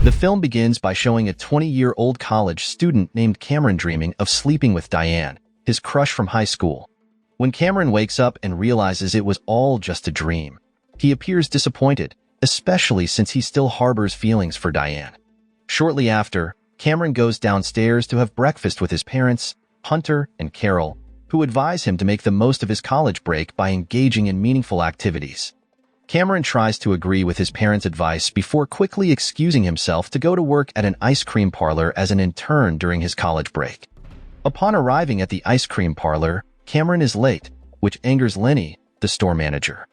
The film begins by showing a 20-year-old college student named Cameron dreaming of sleeping with Diane, his crush from high school. When Cameron wakes up and realizes it was all just a dream, he appears disappointed, especially since he still harbors feelings for Diane. Shortly after, Cameron goes downstairs to have breakfast with his parents, Hunter and Carol, who advise him to make the most of his college break by engaging in meaningful activities. Cameron tries to agree with his parents' advice before quickly excusing himself to go to work at an ice cream parlor as an intern during his college break. Upon arriving at the ice cream parlor, Cameron is late, which angers Lenny, the store manager.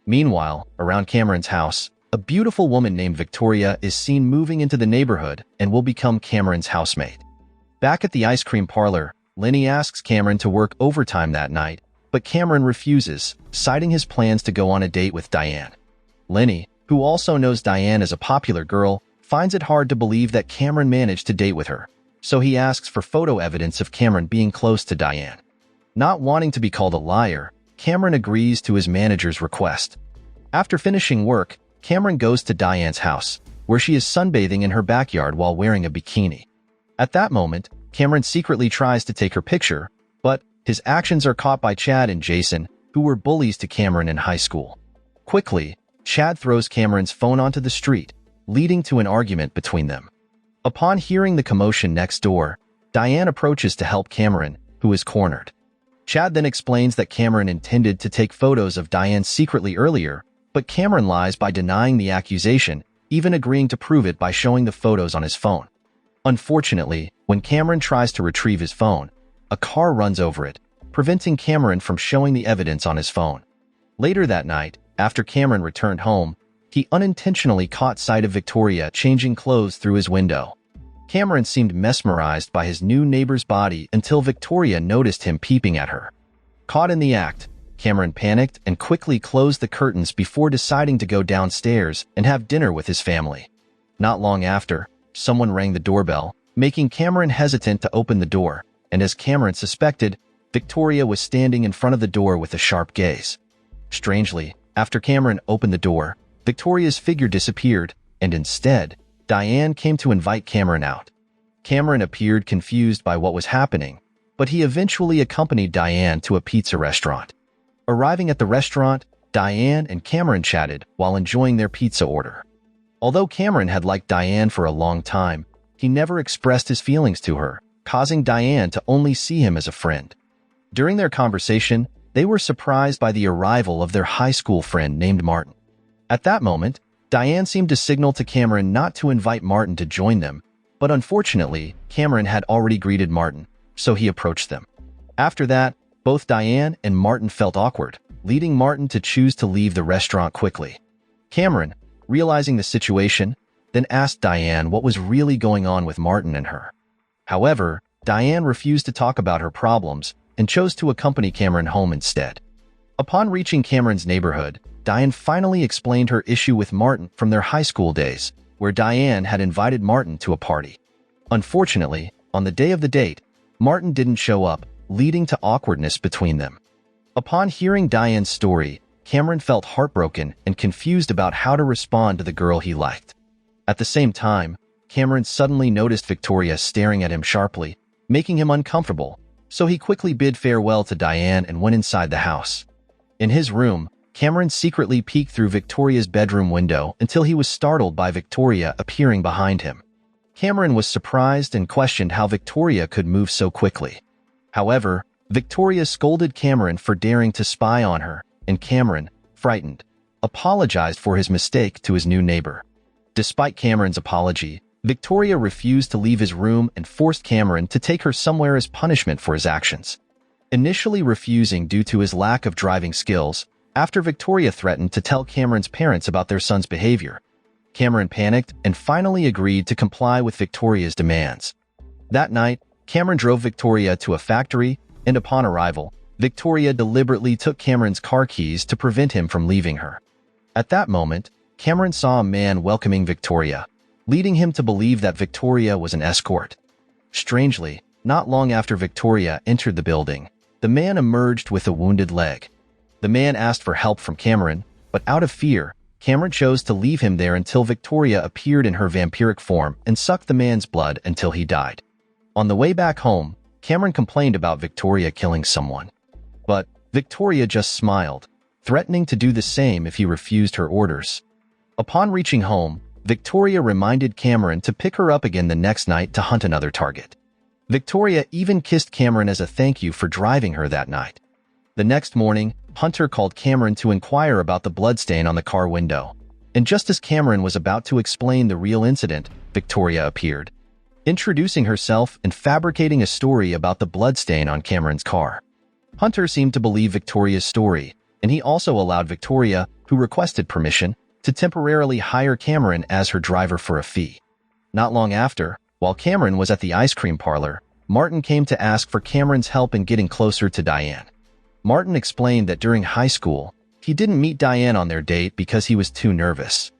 Meanwhile, around Cameron's house, a beautiful woman named Victoria is seen moving into the neighborhood and will become Cameron's housemate. Back at the ice cream parlor, Lenny asks Cameron to work overtime that night, but Cameron refuses, citing his plans to go on a date with Diane. Lenny, who also knows Diane is a popular girl, finds it hard to believe that Cameron managed to date with her, so he asks for photo evidence of Cameron being close to Diane. Not wanting to be called a liar, Cameron agrees to his manager's request. After finishing work, Cameron goes to Diane's house, where she is sunbathing in her backyard while wearing a bikini. At that moment, Cameron secretly tries to take her picture, but his actions are caught by Chad and Jason, who were bullies to Cameron in high school. Quickly, Chad throws Cameron's phone onto the street, leading to an argument between them. Upon hearing the commotion next door, Diane approaches to help Cameron, who is cornered. Chad then explains that Cameron intended to take photos of Diane secretly earlier, but Cameron lies by denying the accusation, even agreeing to prove it by showing the photos on his phone. Unfortunately, when Cameron tries to retrieve his phone, a car runs over it, preventing Cameron from showing the evidence on his phone. Later that night, after Cameron returned home, he unintentionally caught sight of Victoria changing clothes through his window. Cameron seemed mesmerized by his new neighbor's body until Victoria noticed him peeping at her. Caught in the act, Cameron panicked and quickly closed the curtains before deciding to go downstairs and have dinner with his family. Not long after, someone rang the doorbell, making Cameron hesitant to open the door, and as Cameron suspected, Victoria was standing in front of the door with a sharp gaze. Strangely, after Cameron opened the door, Victoria's figure disappeared, and instead, Diane came to invite Cameron out. Cameron appeared confused by what was happening, but he eventually accompanied Diane to a pizza restaurant. Arriving at the restaurant, Diane and Cameron chatted while enjoying their pizza order. Although Cameron had liked Diane for a long time, he never expressed his feelings to her, causing Diane to only see him as a friend. During their conversation, they were surprised by the arrival of their high school friend named Martin. At that moment, Diane seemed to signal to Cameron not to invite Martin to join them, but unfortunately, Cameron had already greeted Martin, so he approached them. After that, both Diane and Martin felt awkward, leading Martin to choose to leave the restaurant quickly. Cameron, realizing the situation, then asked Diane what was really going on with Martin and her. However, Diane refused to talk about her problems and chose to accompany Cameron home instead. Upon reaching Cameron's neighborhood, Diane finally explained her issue with Martin from their high school days, where Diane had invited Martin to a party. Unfortunately, on the day of the date, Martin didn't show up, leading to awkwardness between them. Upon hearing Diane's story, Cameron felt heartbroken and confused about how to respond to the girl he liked. At the same time, Cameron suddenly noticed Victoria staring at him sharply, making him uncomfortable, so he quickly bid farewell to Diane and went inside the house. In his room, Cameron secretly peeked through Victoria's bedroom window until he was startled by Victoria appearing behind him. Cameron was surprised and questioned how Victoria could move so quickly. However, Victoria scolded Cameron for daring to spy on her, and Cameron, frightened, apologized for his mistake to his new neighbor. Despite Cameron's apology, Victoria refused to leave his room and forced Cameron to take her somewhere as punishment for his actions. Initially refusing due to his lack of driving skills, after Victoria threatened to tell Cameron's parents about their son's behavior, Cameron panicked and finally agreed to comply with Victoria's demands. That night, Cameron drove Victoria to a factory, and upon arrival, Victoria deliberately took Cameron's car keys to prevent him from leaving her. At that moment, Cameron saw a man welcoming Victoria, leading him to believe that Victoria was an escort. Strangely, not long after Victoria entered the building, the man emerged with a wounded leg. The man asked for help from Cameron, but out of fear, Cameron chose to leave him there until Victoria appeared in her vampiric form and sucked the man's blood until he died. On the way back home, Cameron complained about Victoria killing someone. But Victoria just smiled, threatening to do the same if he refused her orders. Upon reaching home, Victoria reminded Cameron to pick her up again the next night to hunt another target. Victoria even kissed Cameron as a thank you for driving her that night. The next morning, Hunter called Cameron to inquire about the bloodstain on the car window. And just as Cameron was about to explain the real incident, Victoria appeared, introducing herself and fabricating a story about the bloodstain on Cameron's car. Hunter seemed to believe Victoria's story, and he also allowed Victoria, who requested permission, to temporarily hire Cameron as her driver for a fee. Not long after, while Cameron was at the ice cream parlor, Martin came to ask for Cameron's help in getting closer to Diane. Martin explained that during high school, he didn't meet Diane on their date because he was too nervous.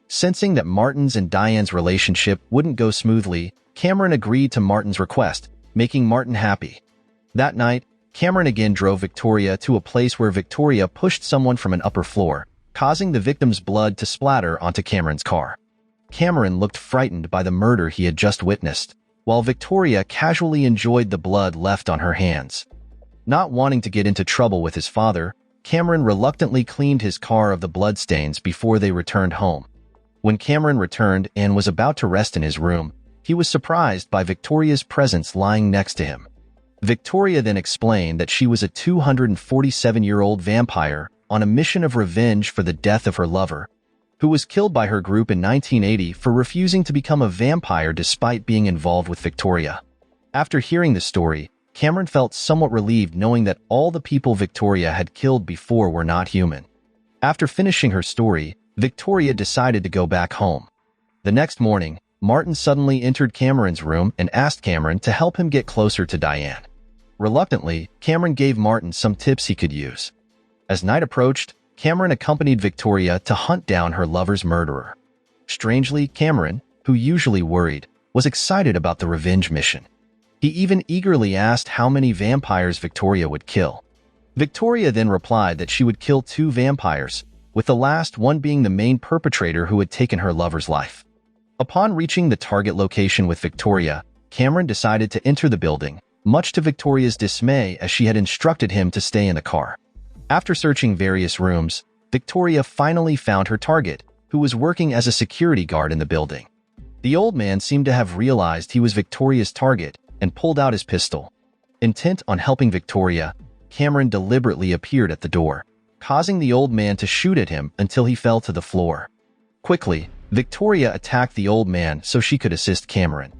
Sensing that Martin's and Diane's relationship wouldn't go smoothly, Cameron agreed to Martin's request, making Martin happy. That night, Cameron again drove Victoria to a place where Victoria pushed someone from an upper floor, causing the victim's blood to splatter onto Cameron's car. Cameron looked frightened by the murder he had just witnessed, while Victoria casually enjoyed the blood left on her hands. Not wanting to get into trouble with his father, Cameron reluctantly cleaned his car of the bloodstains before they returned home. When Cameron returned and was about to rest in his room, he was surprised by Victoria's presence lying next to him. Victoria then explained that she was a 247-year-old vampire on a mission of revenge for the death of her lover, who was killed by her group in 1980 for refusing to become a vampire despite being involved with Victoria. After hearing the story, Cameron felt somewhat relieved knowing that all the people Victoria had killed before were not human. After finishing her story, Victoria decided to go back home. The next morning, Martin suddenly entered Cameron's room and asked Cameron to help him get closer to Diane. Reluctantly, Cameron gave Martin some tips he could use. As night approached, Cameron accompanied Victoria to hunt down her lover's murderer. Strangely, Cameron, who usually worried, was excited about the revenge mission. He even eagerly asked how many vampires Victoria would kill. Victoria then replied that she would kill 2 vampires, with the last one being the main perpetrator who had taken her lover's life. Upon reaching the target location with Victoria, Cameron decided to enter the building, much to Victoria's dismay as she had instructed him to stay in the car. After searching various rooms, Victoria finally found her target, who was working as a security guard in the building. The old man seemed to have realized he was Victoria's target and pulled out his pistol. Intent on helping Victoria, Cameron deliberately appeared at the door, causing the old man to shoot at him until he fell to the floor. Quickly, Victoria attacked the old man so she could assist Cameron.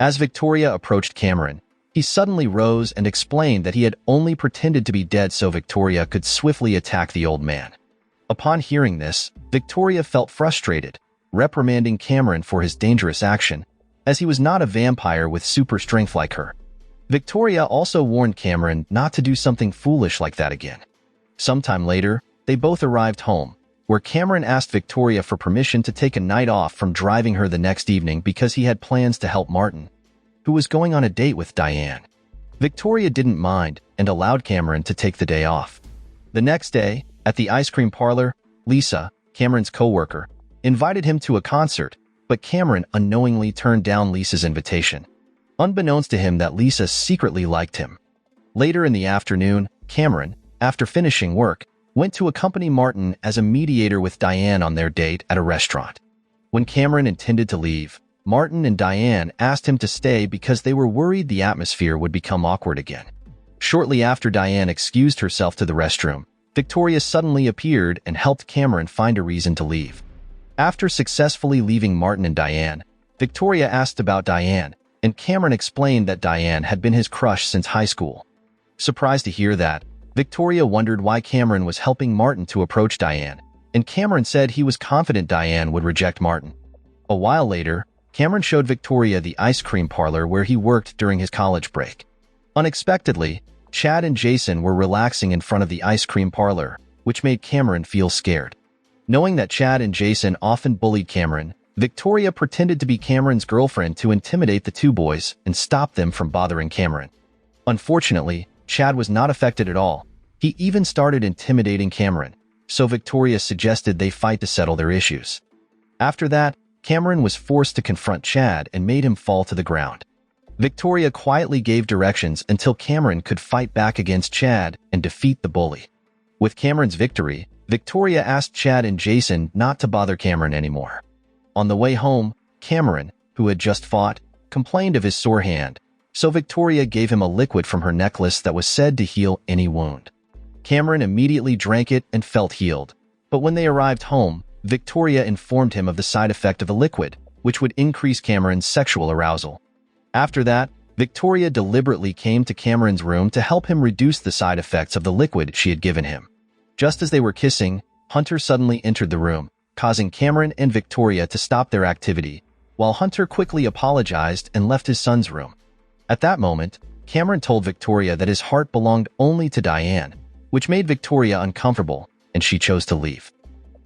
As Victoria approached Cameron, he suddenly rose and explained that he had only pretended to be dead so Victoria could swiftly attack the old man. Upon hearing this, Victoria felt frustrated, reprimanding Cameron for his dangerous action, as he was not a vampire with super strength like her. Victoria also warned Cameron not to do something foolish like that again. Sometime later, they both arrived home, where Cameron asked Victoria for permission to take a night off from driving her the next evening because he had plans to help Martin, who was going on a date with Diane. Victoria didn't mind and allowed Cameron to take the day off. The next day, at the ice cream parlor, Lisa, Cameron's coworker, invited him to a concert, but Cameron unknowingly turned down Lisa's invitation, unbeknownst to him that Lisa secretly liked him. Later in the afternoon, Cameron, after finishing work, went to accompany Martin as a mediator with Diane on their date at a restaurant. When Cameron intended to leave, Martin and Diane asked him to stay because they were worried the atmosphere would become awkward again. Shortly after Diane excused herself to the restroom, Victoria suddenly appeared and helped Cameron find a reason to leave. After successfully leaving Martin and Diane, Victoria asked about Diane, and Cameron explained that Diane had been his crush since high school. Surprised to hear that, Victoria wondered why Cameron was helping Martin to approach Diane, and Cameron said he was confident Diane would reject Martin. A while later, Cameron showed Victoria the ice cream parlor where he worked during his college break. Unexpectedly, Chad and Jason were relaxing in front of the ice cream parlor, which made Cameron feel scared. Knowing that Chad and Jason often bullied Cameron, Victoria pretended to be Cameron's girlfriend to intimidate the 2 boys and stop them from bothering Cameron. Unfortunately, Chad was not affected at all. He even started intimidating Cameron, so Victoria suggested they fight to settle their issues. After that, Cameron was forced to confront Chad and made him fall to the ground. Victoria quietly gave directions until Cameron could fight back against Chad and defeat the bully. With Cameron's victory, Victoria asked Chad and Jason not to bother Cameron anymore. On the way home, Cameron, who had just fought, complained of his sore hand, so Victoria gave him a liquid from her necklace that was said to heal any wound. Cameron immediately drank it and felt healed, but when they arrived home, Victoria informed him of the side effect of the liquid, which would increase Cameron's sexual arousal. After that, Victoria deliberately came to Cameron's room to help him reduce the side effects of the liquid she had given him. Just as they were kissing, Hunter suddenly entered the room, causing Cameron and Victoria to stop their activity, while Hunter quickly apologized and left his son's room. At that moment, Cameron told Victoria that his heart belonged only to Diane, which made Victoria uncomfortable, and she chose to leave.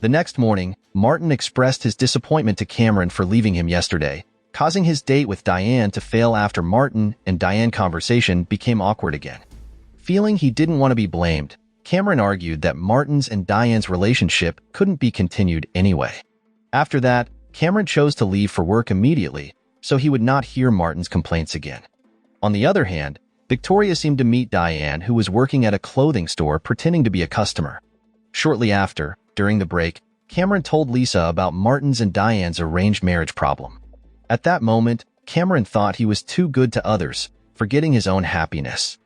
The next morning, Martin expressed his disappointment to Cameron for leaving him yesterday, causing his date with Diane to fail after Martin and Diane conversation became awkward again. Feeling he didn't want to be blamed, Cameron argued that Martin's and Diane's relationship couldn't be continued anyway. After that, Cameron chose to leave for work immediately, so he would not hear Martin's complaints again. On the other hand, Victoria seemed to meet Diane, who was working at a clothing store pretending to be a customer. Shortly after, during the break, Cameron told Lisa about Martin's and Diane's arranged marriage problem. At that moment, Cameron thought he was too good to others, forgetting his own happiness.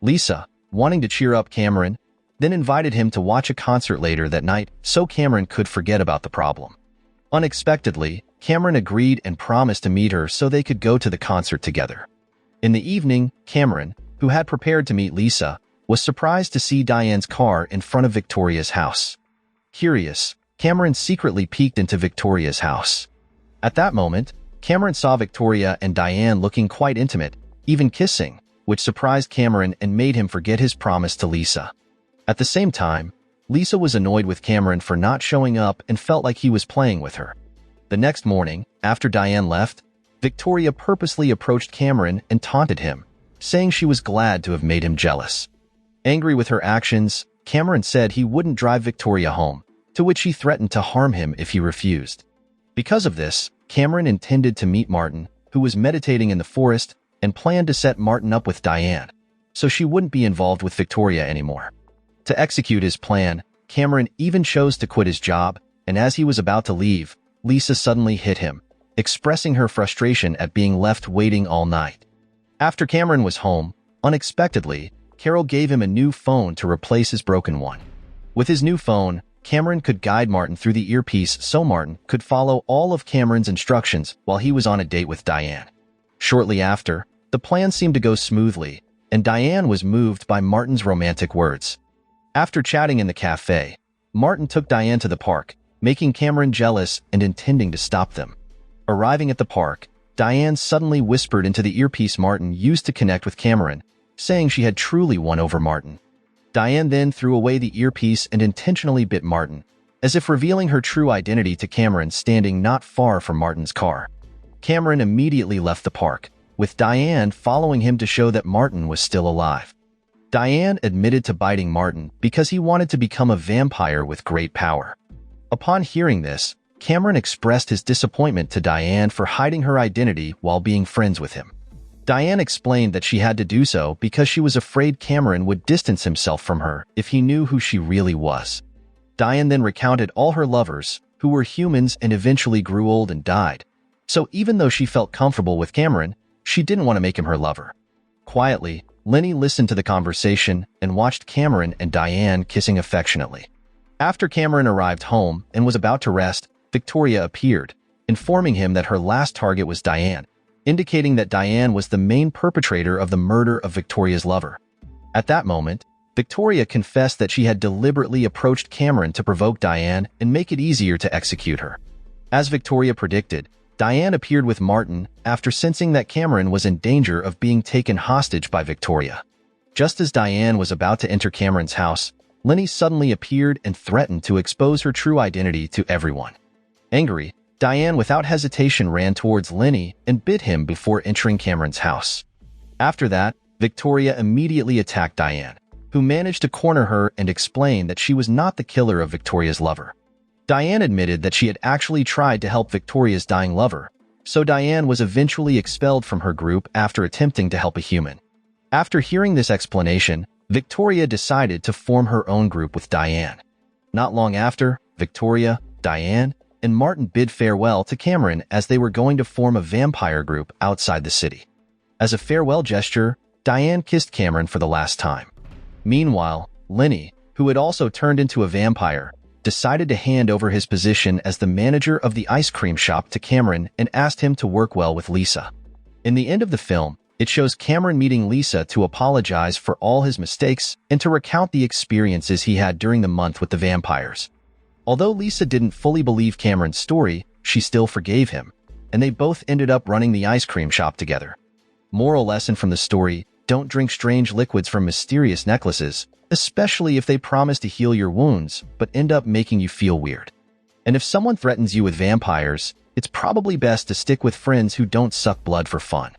Lisa, wanting to cheer up Cameron, then invited him to watch a concert later that night so Cameron could forget about the problem. Unexpectedly, Cameron agreed and promised to meet her so they could go to the concert together. In the evening, Cameron, who had prepared to meet Lisa, was surprised to see Diane's car in front of Victoria's house. Curious, Cameron secretly peeked into Victoria's house. At that moment, Cameron saw Victoria and Diane looking quite intimate, even kissing, which surprised Cameron and made him forget his promise to Lisa. At the same time, Lisa was annoyed with Cameron for not showing up and felt like he was playing with her. The next morning, after Diane left, Victoria purposely approached Cameron and taunted him, saying she was glad to have made him jealous. Angry with her actions, Cameron said he wouldn't drive Victoria home, to which he threatened to harm him if he refused. Because of this, Cameron intended to meet Martin, who was meditating in the forest, and planned to set Martin up with Diane, so she wouldn't be involved with Victoria anymore. To execute his plan, Cameron even chose to quit his job, and as he was about to leave, Lisa suddenly hit him, expressing her frustration at being left waiting all night. After Cameron was home, unexpectedly, Carol gave him a new phone to replace his broken one. With his new phone, Cameron could guide Martin through the earpiece so Martin could follow all of Cameron's instructions while he was on a date with Diane. Shortly after, the plan seemed to go smoothly, and Diane was moved by Martin's romantic words. After chatting in the cafe, Martin took Diane to the park, making Cameron jealous and intending to stop them. Arriving at the park, Diane suddenly whispered into the earpiece Martin used to connect with Cameron, saying she had truly won over Martin. Diane then threw away the earpiece and intentionally bit Martin, as if revealing her true identity to Cameron standing not far from Martin's car. Cameron immediately left the park, with Diane following him to show that Martin was still alive. Diane admitted to biting Martin because he wanted to become a vampire with great power. Upon hearing this, Cameron expressed his disappointment to Diane for hiding her identity while being friends with him. Diane explained that she had to do so because she was afraid Cameron would distance himself from her if he knew who she really was. Diane then recounted all her lovers, who were humans and eventually grew old and died. So even though she felt comfortable with Cameron, she didn't want to make him her lover. Quietly, Lenny listened to the conversation and watched Cameron and Diane kissing affectionately. After Cameron arrived home and was about to rest, Victoria appeared, informing him that her last target was Diane, indicating that Diane was the main perpetrator of the murder of Victoria's lover. At that moment, Victoria confessed that she had deliberately approached Cameron to provoke Diane and make it easier to execute her. As Victoria predicted, Diane appeared with Martin after sensing that Cameron was in danger of being taken hostage by Victoria. Just as Diane was about to enter Cameron's house, Lenny suddenly appeared and threatened to expose her true identity to everyone. Angry, Diane without hesitation ran towards Lenny and bit him before entering Cameron's house. After that, Victoria immediately attacked Diane, who managed to corner her and explain that she was not the killer of Victoria's lover. Diane admitted that she had actually tried to help Victoria's dying lover, so Diane was eventually expelled from her group after attempting to help a human. After hearing this explanation, Victoria decided to form her own group with Diane. Not long after, Victoria, Diane, and Martin bid farewell to Cameron as they were going to form a vampire group outside the city. As a farewell gesture, Diane kissed Cameron for the last time. Meanwhile, Lenny, who had also turned into a vampire, decided to hand over his position as the manager of the ice cream shop to Cameron and asked him to work well with Lisa. In the end of the film, it shows Cameron meeting Lisa to apologize for all his mistakes and to recount the experiences he had during the month with the vampires. Although Lisa didn't fully believe Cameron's story, she still forgave him, and they both ended up running the ice cream shop together. Moral lesson from the story: don't drink strange liquids from mysterious necklaces, especially if they promise to heal your wounds but end up making you feel weird. And if someone threatens you with vampires, it's probably best to stick with friends who don't suck blood for fun.